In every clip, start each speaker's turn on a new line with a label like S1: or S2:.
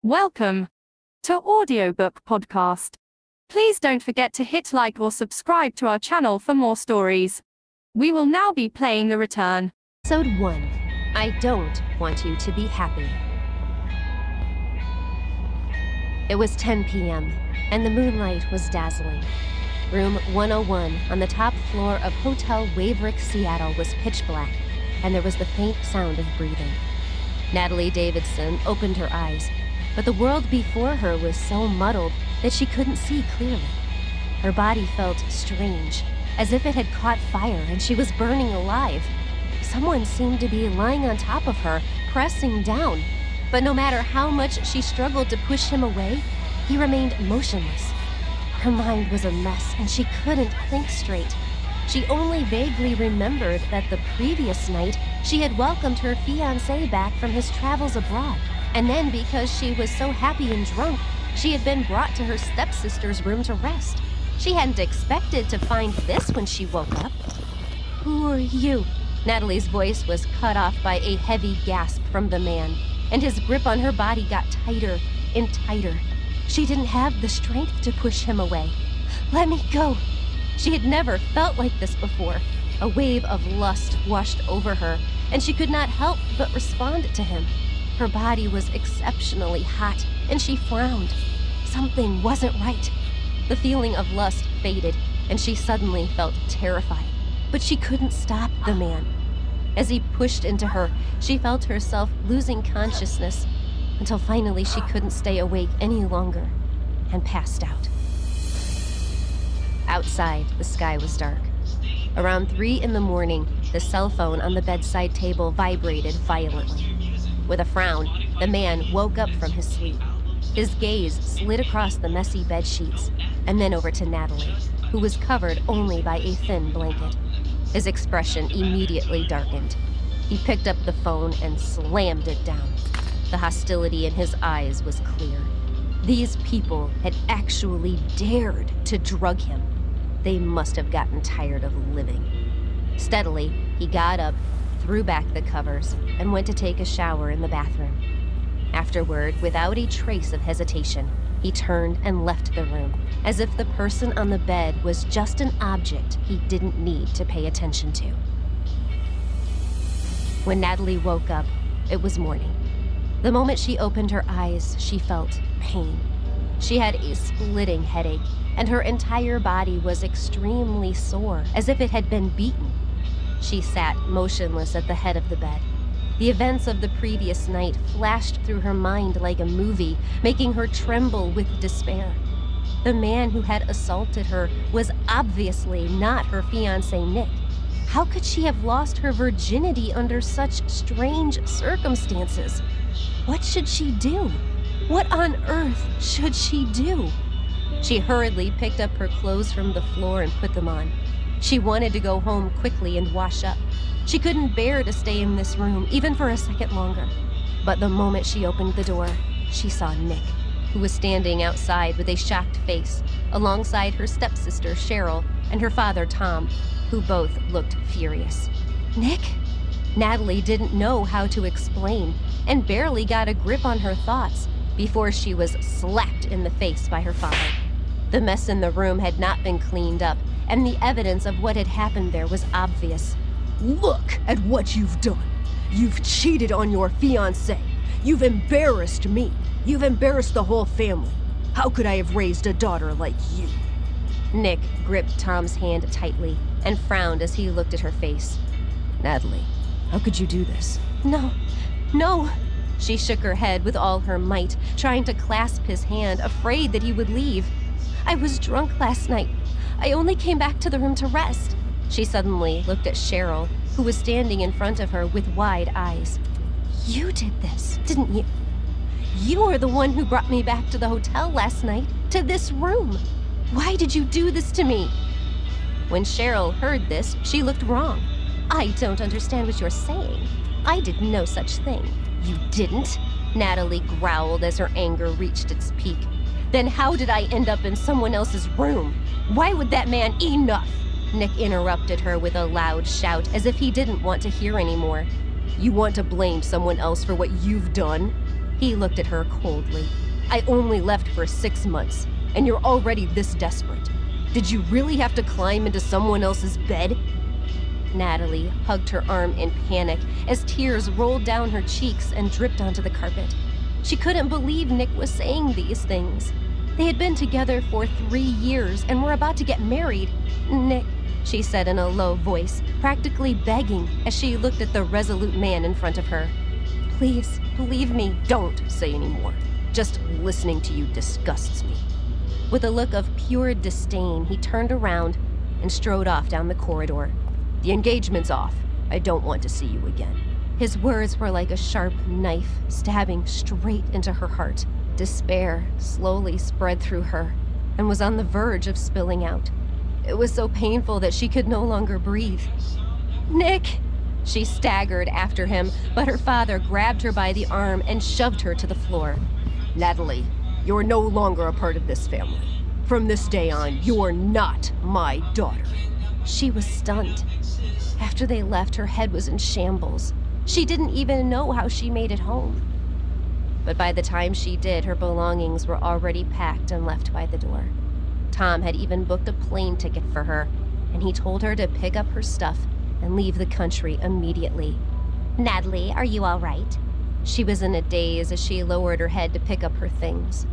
S1: Welcome to Audiobook Podcast. Please don't forget to hit like or subscribe to our channel for more stories. We will now be playing The Return.
S2: Episode 1. I Don't Want You to Be Happy. It was 10 p.m., and the moonlight was dazzling. Room 101 on the top floor of Hotel Waverick, Seattle was pitch black, and there was the faint sound of breathing. Natalie Davidson opened her eyes, but the world before her was so muddled that she couldn't see clearly. Her body felt strange, as if it had caught fire and she was burning alive. Someone seemed to be lying on top of her, pressing down. But no matter how much she struggled to push him away, he remained motionless. Her mind was a mess, and she couldn't think straight. She only vaguely remembered that the previous night she had welcomed her fiancé back from his travels abroad. And then, because she was so happy and drunk, she had been brought to her stepsister's room to rest. She hadn't expected to find this when she woke up. "Who are you?" Natalie's voice was cut off by a heavy gasp from the man, and his grip on her body got tighter and tighter. She didn't have the strength to push him away. "Let me go." She had never felt like this before. A wave of lust washed over her, and she could not help but respond to him. Her body was exceptionally hot, and she frowned. Something wasn't right. The feeling of lust faded, and she suddenly felt terrified. But she couldn't stop the man. As he pushed into her, she felt herself losing consciousness, until finally she couldn't stay awake any longer, and passed out. Outside, the sky was dark. Around 3 in the morning, the cell phone on the bedside table vibrated violently. With a frown, the man woke up from his sleep. His gaze slid across the messy bed sheets, and then over to Natalie, who was covered only by a thin blanket. His expression immediately darkened. He picked up the phone and slammed it down. The hostility in his eyes was clear. These people had actually dared to drug him. They must have gotten tired of living. Steadily, he got up, threw back the covers, and went to take a shower in the bathroom. Afterward, without a trace of hesitation, he turned and left the room, as if the person on the bed was just an object he didn't need to pay attention to. When Natalie woke up, it was morning. The moment she opened her eyes, she felt pain. She had a splitting headache, and her entire body was extremely sore, as if it had been beaten. She sat motionless at the head of the bed. The events of the previous night flashed through her mind like a movie, making her tremble with despair. The man who had assaulted her was obviously not her fiancé, Nick. How could she have lost her virginity under such strange circumstances? What should she do? What on earth should she do? She hurriedly picked up her clothes from the floor and put them on. She wanted to go home quickly and wash up. She couldn't bear to stay in this room, even for a second longer. But the moment she opened the door, she saw Nick, who was standing outside with a shocked face, alongside her stepsister, Cheryl, and her father, Tom, who both looked furious. "Nick?" Natalie didn't know how to explain, and barely got a grip on her thoughts before she was slapped in the face by her father. The mess in the room had not been cleaned up, and the evidence of what had happened there was obvious.
S3: "Look at what you've done. You've cheated on your fiancé. You've embarrassed me. You've embarrassed the whole family. How could I have raised a daughter like you?"
S2: Nick gripped Tom's hand tightly and frowned as he looked at her face.
S3: "Natalie, how could you do this?"
S2: No. She shook her head with all her might, trying to clasp his hand, afraid that he would leave. "I was drunk last night. I only came back to the room to rest." She suddenly looked at Cheryl, who was standing in front of her with wide eyes. "You did this, didn't you? You are the one who brought me back to the hotel last night, to this room. Why did you do this to me?" When Cheryl heard this, she looked wrong. "I don't understand what you're saying. I did no such thing." "You didn't?" Natalie growled as her anger reached its peak. "Then how did I end up in someone else's room? Why would that man—" "Enough!" Nick interrupted her with a loud shout, as if he didn't want to hear anymore. "You want to blame someone else for what you've done?
S3: He looked at her coldly. I only left for 6 months, and you're already this desperate. Did you really have to climb into someone else's bed? Natalie hugged her arm in panic as tears rolled down her cheeks and dripped onto the carpet. She couldn't believe Nick was saying these things. They had been together for 3 years and were about to get married. Nick, she said in a low voice, practically begging as she looked at the resolute man in front of her. Please, believe me, don't say any more. Just listening to you disgusts me. With a look of pure disdain, he turned around and strode off down the corridor. The engagement's off. I don't want to see you again. His words were like a sharp knife stabbing straight into her heart. Despair slowly spread through her and was on the verge of spilling out. It was so painful that she could no longer breathe. Nick! She staggered after him, but her father grabbed her by the arm and shoved her to the floor. Natalie, you're no longer a part of this family. From this day on, you're not my daughter. She was stunned. After they left, her head was in shambles. She didn't even know how she made it home. But by the time she did, her belongings were already packed and left by the door. Tom had even booked a plane ticket for her, and he told her to pick up her stuff and leave the country immediately.
S2: Natalie, are you all right?
S3: She was in a daze as she lowered her head to pick up her things.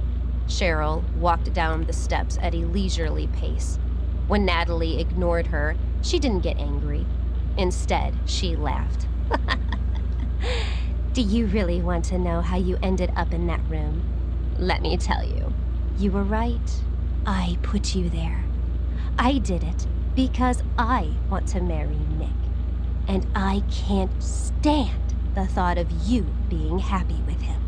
S3: Cheryl walked down the steps at a leisurely pace. When Natalie ignored her, she didn't get angry. Instead, she laughed.
S2: Do you really want to know how you ended up in that room?
S3: Let me tell you.
S2: You were right. I put you there. I did it because I want to marry Nick. And I can't stand the thought of you being happy with him.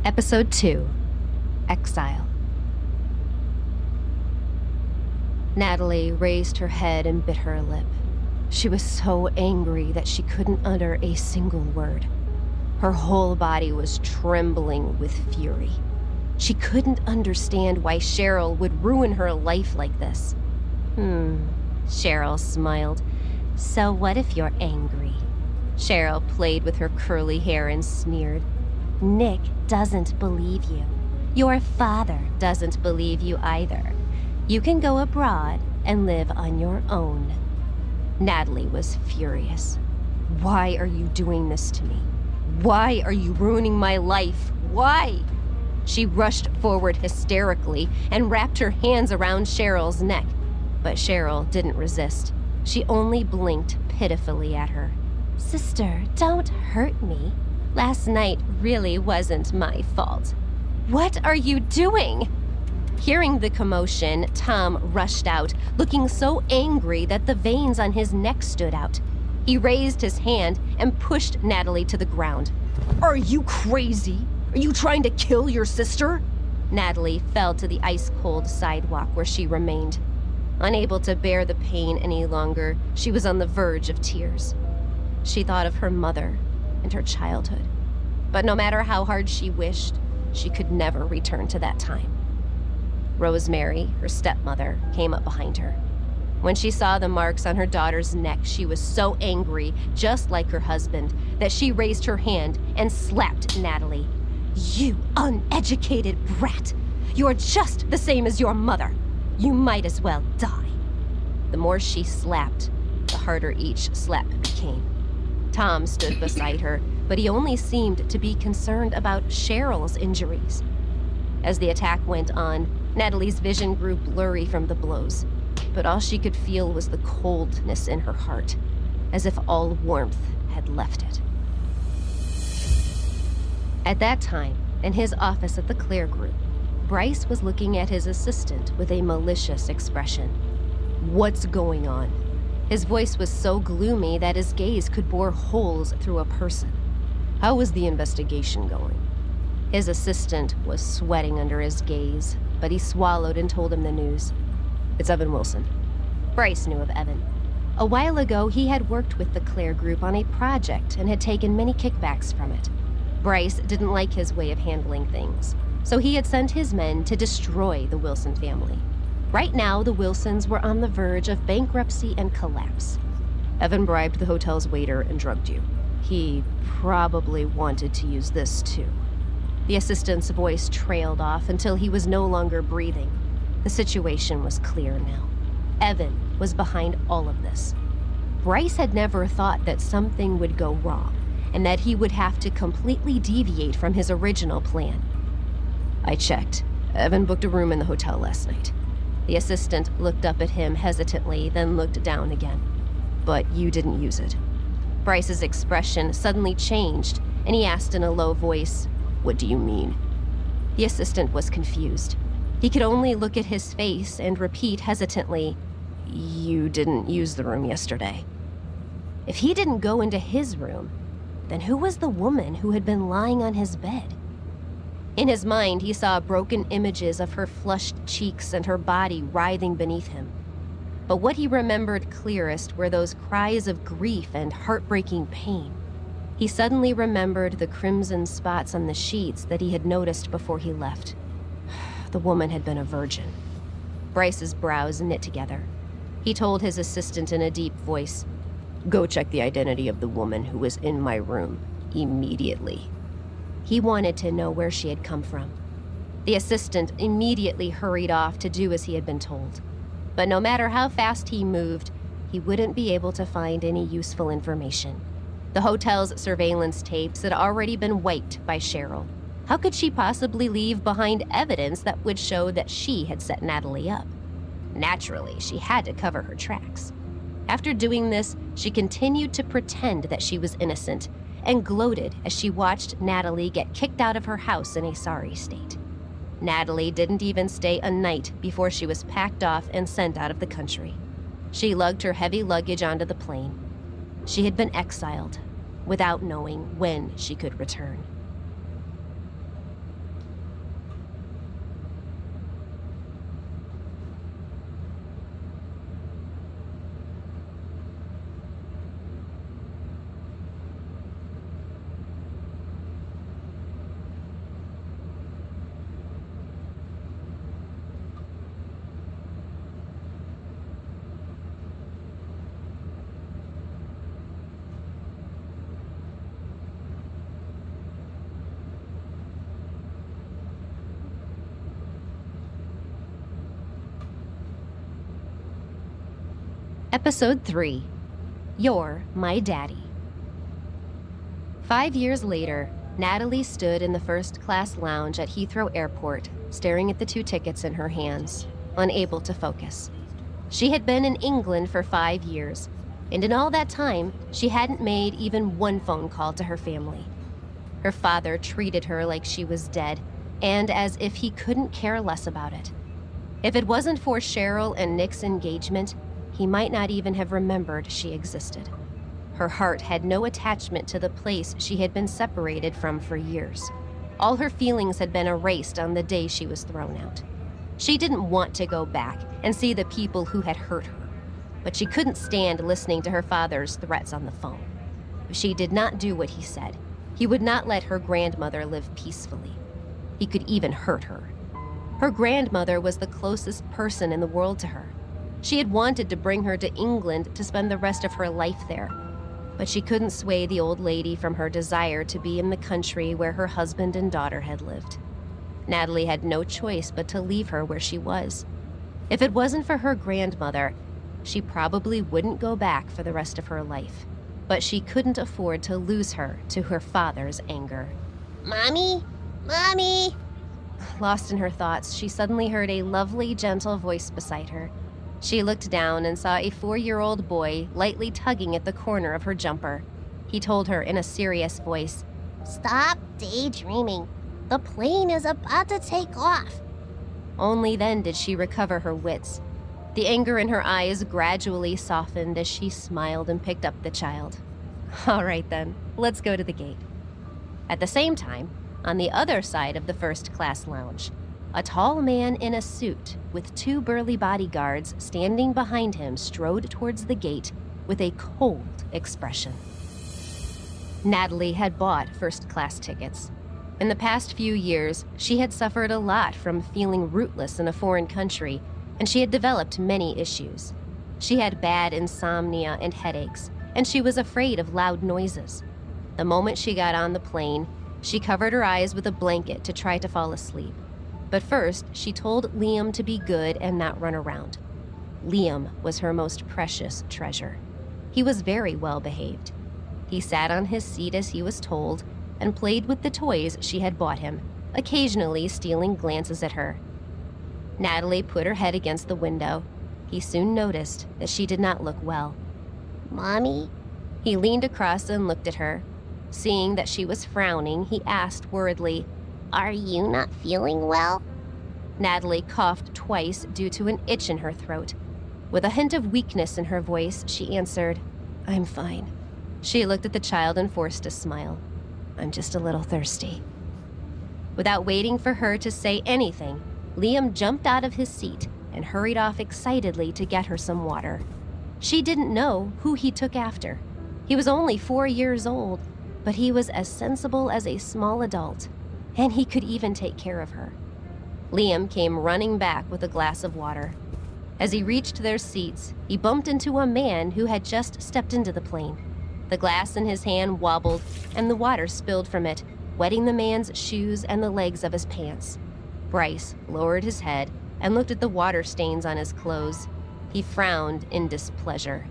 S3: Episode 2, Exile. Natalie raised her head and bit her lip. She was so angry that she couldn't utter a single word. Her whole body was trembling with fury. She couldn't understand why Cheryl would ruin her life like this.
S2: Cheryl smiled. So what if you're angry?
S3: Cheryl played with her curly hair and sneered.
S2: Nick doesn't believe you. Your father doesn't believe you either. You can go abroad and live on your own.
S3: Natalie was furious. Why are you doing this to me? Why are you ruining my life? Why? She rushed forward hysterically and wrapped her hands around Cheryl's neck. But Cheryl didn't resist. She only blinked pitifully at her.
S2: Sister, don't hurt me. Last night really wasn't my fault.
S3: What are you doing? Hearing the commotion, Tom rushed out, looking so angry that the veins on his neck stood out. He raised his hand and pushed Natalie to the ground. Are you crazy? Are you trying to kill your sister? Natalie fell to the ice-cold sidewalk where she remained. Unable to bear the pain any longer, she was on the verge of tears. She thought of her mother and her childhood. But no matter how hard she wished, she could never return to that time. Rosemary, her stepmother, came up behind her. When she saw the marks on her daughter's neck, she was so angry, just like her husband, that she raised her hand and slapped Natalie. You uneducated brat! You're just the same as your mother. You might as well die. The more she slapped, the harder each slap became. Tom stood beside her, but he only seemed to be concerned about Cheryl's injuries. As the attack went on, Natalie's vision grew blurry from the blows, but all she could feel was the coldness in her heart, as if all warmth had left it. At that time, in his office at the Claire Group, Bryce was looking at his assistant with a malicious expression. What's going on? His voice was so gloomy that his gaze could bore holes through a person. How was the investigation going? His assistant was sweating under his gaze, but he swallowed and told him the news. It's Evan Wilson. Bryce knew of Evan. A while ago, he had worked with the Claire Group on a project and had taken many kickbacks from it. Bryce didn't like his way of handling things, so he had sent his men to destroy the Wilson family. Right now, the Wilsons were on the verge of bankruptcy and collapse. Evan bribed the hotel's waiter and drugged you. He probably wanted to use this too. The assistant's voice trailed off until he was no longer breathing. The situation was clear now. Evan was behind all of this. Bryce had never thought that something would go wrong, and that he would have to completely deviate from his original plan. I checked. Evan booked a room in the hotel last night. The assistant looked up at him hesitantly, then looked down again. But you didn't use it. Bryce's expression suddenly changed, and he asked in a low voice, "What do you mean?" The assistant was confused. He could only look at his face and repeat hesitantly, "You didn't use the room yesterday." If he didn't go into his room, then who was the woman who had been lying on his bed? In his mind, he saw broken images of her flushed cheeks and her body writhing beneath him. But what he remembered clearest were those cries of grief and heartbreaking pain. He suddenly remembered the crimson spots on the sheets that he had noticed before he left. The woman had been a virgin. Bryce's brows knit together. He told his assistant in a deep voice, "Go check the identity of the woman who was in my room immediately." He wanted to know where she had come from. The assistant immediately hurried off to do as he had been told. But no matter how fast he moved, he wouldn't be able to find any useful information. The hotel's surveillance tapes had already been wiped by Cheryl. How could she possibly leave behind evidence that would show that she had set Natalie up? Naturally, she had to cover her tracks. After doing this, she continued to pretend that she was innocent and gloated as she watched Natalie get kicked out of her house in a sorry state. Natalie didn't even stay a night before she was packed off and sent out of the country. She lugged her heavy luggage onto the plane. She had been exiled without knowing when she could return. Episode 3. You're My Daddy. 5 years later, Natalie stood in the first-class lounge at Heathrow Airport, staring at the 2 tickets in her hands, unable to focus. She had been in England for 5 years, and in all that time, she hadn't made even one phone call to her family. Her father treated her like she was dead, and as if he couldn't care less about it. If it wasn't for Cheryl and Nick's engagement, he might not even have remembered she existed. Her heart had no attachment to the place she had been separated from for years. All her feelings had been erased on the day she was thrown out. She didn't want to go back and see the people who had hurt her, but she couldn't stand listening to her father's threats on the phone. If she did not do what he said, he would not let her grandmother live peacefully. He could even hurt her. Her grandmother was the closest person in the world to her. She had wanted to bring her to England to spend the rest of her life there, but she couldn't sway the old lady from her desire to be in the country where her husband and daughter had lived. Natalie had no choice but to leave her where she was. If it wasn't for her grandmother, she probably wouldn't go back for the rest of her life. But she couldn't afford to lose her to her father's anger.
S2: Mommy? Mommy?
S3: Lost in her thoughts, she suddenly heard a lovely, gentle voice beside her. She looked down and saw a 4-year-old boy lightly tugging at the corner of her jumper. He told her in a serious voice,
S2: Stop daydreaming. The plane is about to take off.
S3: Only then did she recover her wits. The anger in her eyes gradually softened as she smiled and picked up the child. All right then, let's go to the gate. At the same time, on the other side of the first-class lounge, a tall man in a suit with 2 burly bodyguards standing behind him strode towards the gate with a cold expression. Natalie had bought first-class tickets. In the past few years, she had suffered a lot from feeling rootless in a foreign country, and she had developed many issues. She had bad insomnia and headaches, and she was afraid of loud noises. The moment she got on the plane, she covered her eyes with a blanket to try to fall asleep. But first, she told Liam to be good and not run around. Liam was her most precious treasure. He was very well behaved. He sat on his seat as he was told and played with the toys she had bought him, occasionally stealing glances at her. Natalie put her head against the window. He soon noticed that she did not look well.
S2: Mommy?
S3: He leaned across and looked at her. Seeing that she was frowning, he asked worriedly,
S2: Are you not feeling well?
S3: Natalie coughed twice due to an itch in her throat. With a hint of weakness in her voice, she answered, I'm fine. She looked at the child and forced a smile. I'm just a little thirsty. Without waiting for her to say anything, Liam jumped out of his seat and hurried off excitedly to get her some water. She didn't know who he took after. He was only 4 years old, but he was as sensible as a small adult, and he could even take care of her. Liam came running back with a glass of water. As he reached their seats, he bumped into a man who had just stepped into the plane. The glass in his hand wobbled, and the water spilled from it, wetting the man's shoes and the legs of his pants. Bryce lowered his head and looked at the water stains on his clothes. He frowned in displeasure.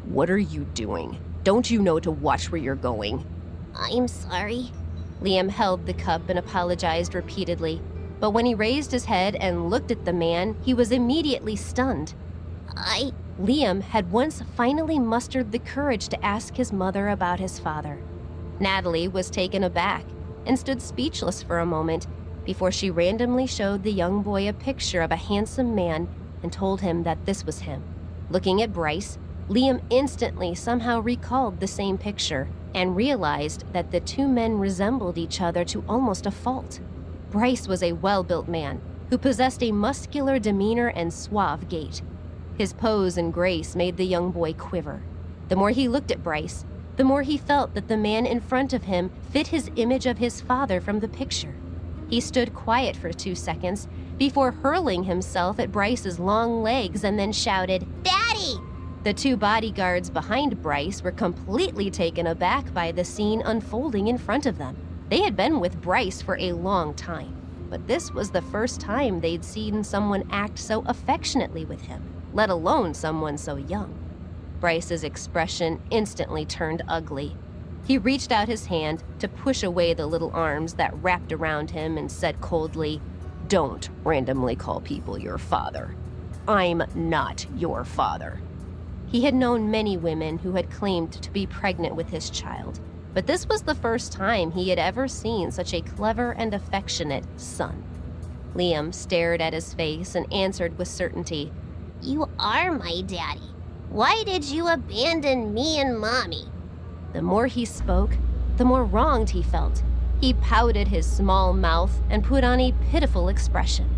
S3: What are you doing? Don't you know to watch where you're going?
S2: I'm sorry.
S3: Liam held the cup and apologized repeatedly, but when he raised his head and looked at the man, he was immediately stunned. Liam had once finally mustered the courage to ask his mother about his father. Natalie was taken aback and stood speechless for a moment before she randomly showed the young boy a picture of a handsome man and told him that this was him. Looking at Bryce, Liam instantly somehow recalled the same picture and realized that the 2 men resembled each other to almost a fault. Bryce was a well-built man who possessed a muscular demeanor and suave gait. His pose and grace made the young boy quiver. The more he looked at Bryce, the more he felt that the man in front of him fit his image of his father from the picture. He stood quiet for 2 seconds before hurling himself at Bryce's long legs and then shouted,
S2: Daddy!
S3: The 2 bodyguards behind Bryce were completely taken aback by the scene unfolding in front of them. They had been with Bryce for a long time, but this was the first time they'd seen someone act so affectionately with him, let alone someone so young. Bryce's expression instantly turned ugly. He reached out his hand to push away the little arms that wrapped around him and said coldly, Don't randomly call people your father. I'm not your father. He had known many women who had claimed to be pregnant with his child, but this was the first time he had ever seen such a clever and affectionate son. Liam stared at his face and answered with certainty,
S2: You are my daddy. Why did you abandon me and Mommy?
S3: The more he spoke, the more wronged he felt. He pouted his small mouth and put on a pitiful expression.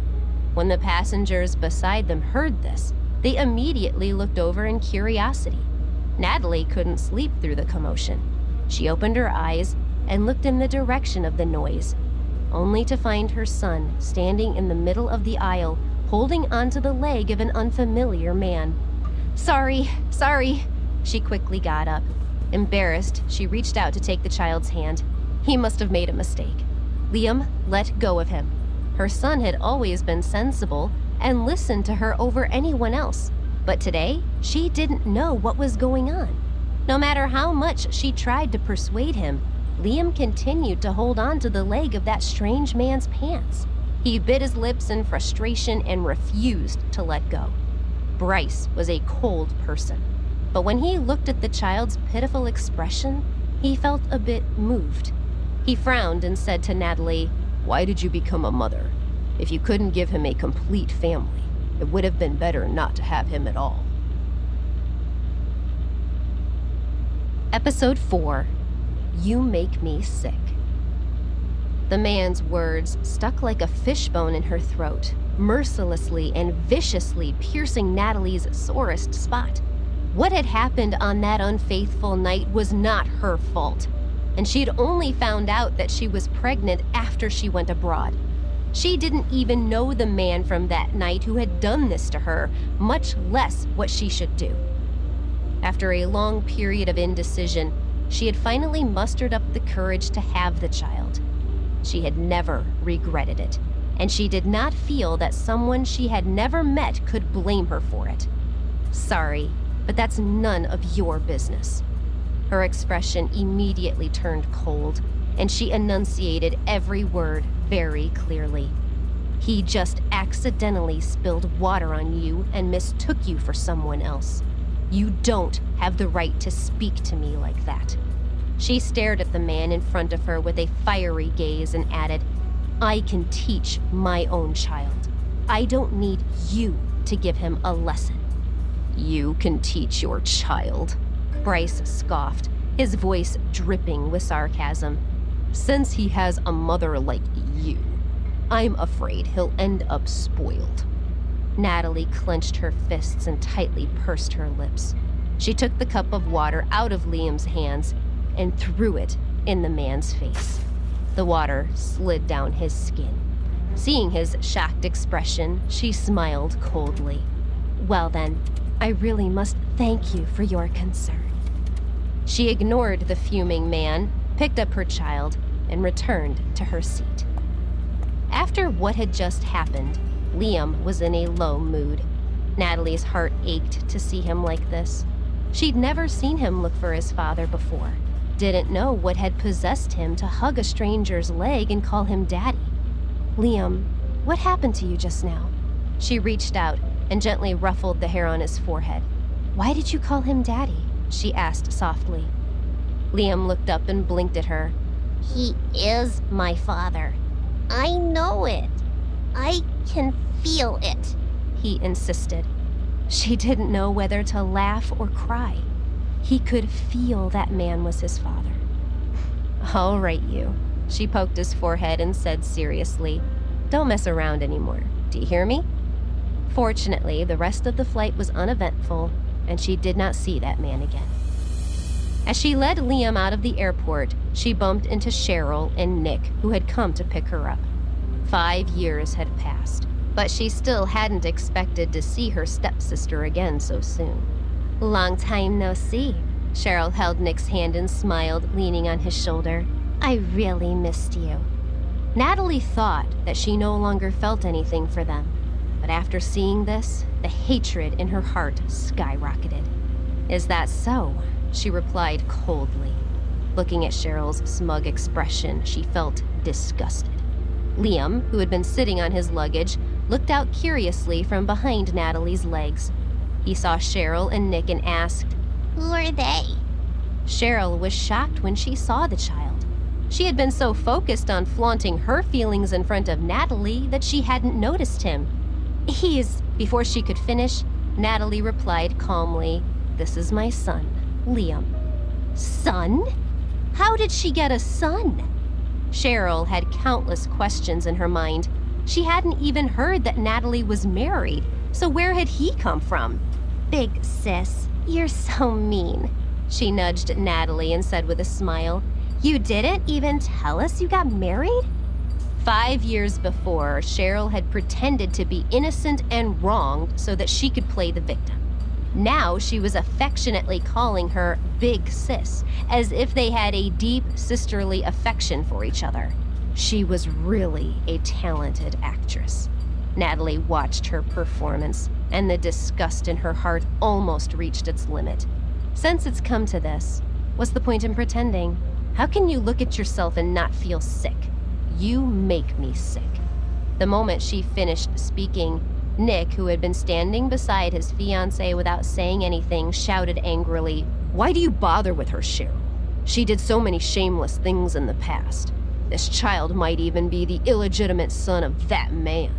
S3: When the passengers beside them heard this, they immediately looked over in curiosity. Natalie couldn't sleep through the commotion. She opened her eyes and looked in the direction of the noise, only to find her son standing in the middle of the aisle, holding onto the leg of an unfamiliar man. Sorry. She quickly got up. Embarrassed, she reached out to take the child's hand. He must have made a mistake. Liam let go of him. Her son had always been sensible and listened to her over anyone else, but today she didn't know what was going on. No matter how much she tried to persuade him, Liam continued to hold on to the leg of that strange man's pants. He bit his lips in frustration and refused to let go. Bryce was a cold person, but when he looked at the child's pitiful expression, he felt a bit moved. He frowned and said to Natalie, Why did you become a mother? If you couldn't give him a complete family, It would have been better not to have him at all. Episode 4, You Make Me Sick. The man's words stuck like a fishbone in her throat, mercilessly and viciously piercing Natalie's sorest spot. What had happened on that unfaithful night was not her fault, and she'd only found out that she was pregnant after she went abroad. She didn't even know the man from that night who had done this to her, much less what she should do. After a long period of indecision, she had finally mustered up the courage to have the child. She had never regretted it, and she did not feel that someone she had never met could blame her for it. Sorry, but that's none of your business. Her expression immediately turned cold, and she enunciated every word very clearly. He just accidentally spilled water on you and mistook you for someone else. You don't have the right to speak to me like that. She stared at the man in front of her with a fiery gaze and added, I can teach my own child. I don't need you to give him a lesson. You can teach your child, Bryce scoffed, his voice dripping with sarcasm. Since he has a mother like you, I'm afraid he'll end up spoiled. Natalie clenched her fists and tightly pursed her lips. She took the cup of water out of Liam's hands and threw it in the man's face. The water slid down his skin. Seeing his shocked expression, she smiled coldly. Well then, I really must thank you for your concern. She ignored the fuming man, picked up her child, and returned to her seat. After what had just happened, Liam was in a low mood. Natalie's heart ached to see him like this. She'd never seen him look for his father before, didn't know what had possessed him to hug a stranger's leg and call him daddy. Liam, what happened to you just now? She reached out and gently ruffled the hair on his forehead. Why did you call him daddy? She asked softly. Liam looked up and blinked at her.
S2: He is my father. I know it. I can feel it,
S3: he insisted. She didn't know whether to laugh or cry. He could feel that man was his father. All right, you. She poked his forehead and said seriously, don't mess around anymore. Do you hear me? Fortunately, the rest of the flight was uneventful, and she did not see that man again. As she led Liam out of the airport, she bumped into Cheryl and Nick, who had come to pick her up. 5 years had passed, but she still hadn't expected to see her stepsister again so soon. Long time no see. Cheryl held Nick's hand and smiled, leaning on his shoulder. I really missed you. Natalie thought that she no longer felt anything for them, but after seeing this, the hatred in her heart skyrocketed. Is that so? She replied coldly. Looking at Cheryl's smug expression, she felt disgusted. Liam, who had been sitting on his luggage, looked out curiously from behind Natalie's legs. He saw Cheryl and Nick and asked,
S2: Who are they?
S3: Cheryl was shocked when she saw the child. She had been so focused on flaunting her feelings in front of Natalie that she hadn't noticed him. Before she could finish, Natalie replied calmly, This is my son, Liam. Son? How did she get a son? Cheryl had countless questions in her mind. She hadn't even heard that Natalie was married, so where had he come from? Big sis, you're so mean. She nudged Natalie and said with a smile, You didn't even tell us you got married? 5 years before, Cheryl had pretended to be innocent and wronged so that she could play the victim. Now she was affectionately calling her Big Sis, as if they had a deep sisterly affection for each other. She was really a talented actress. Natalie watched her performance, and the disgust in her heart almost reached its limit. Since it's come to this, what's the point in pretending? How can you look at yourself and not feel sick? You make me sick. The moment she finished speaking, Nick, who had been standing beside his fiancée without saying anything, shouted angrily, Why do you bother with her, Cheryl? She did so many shameless things in the past. This child might even be the illegitimate son of that man.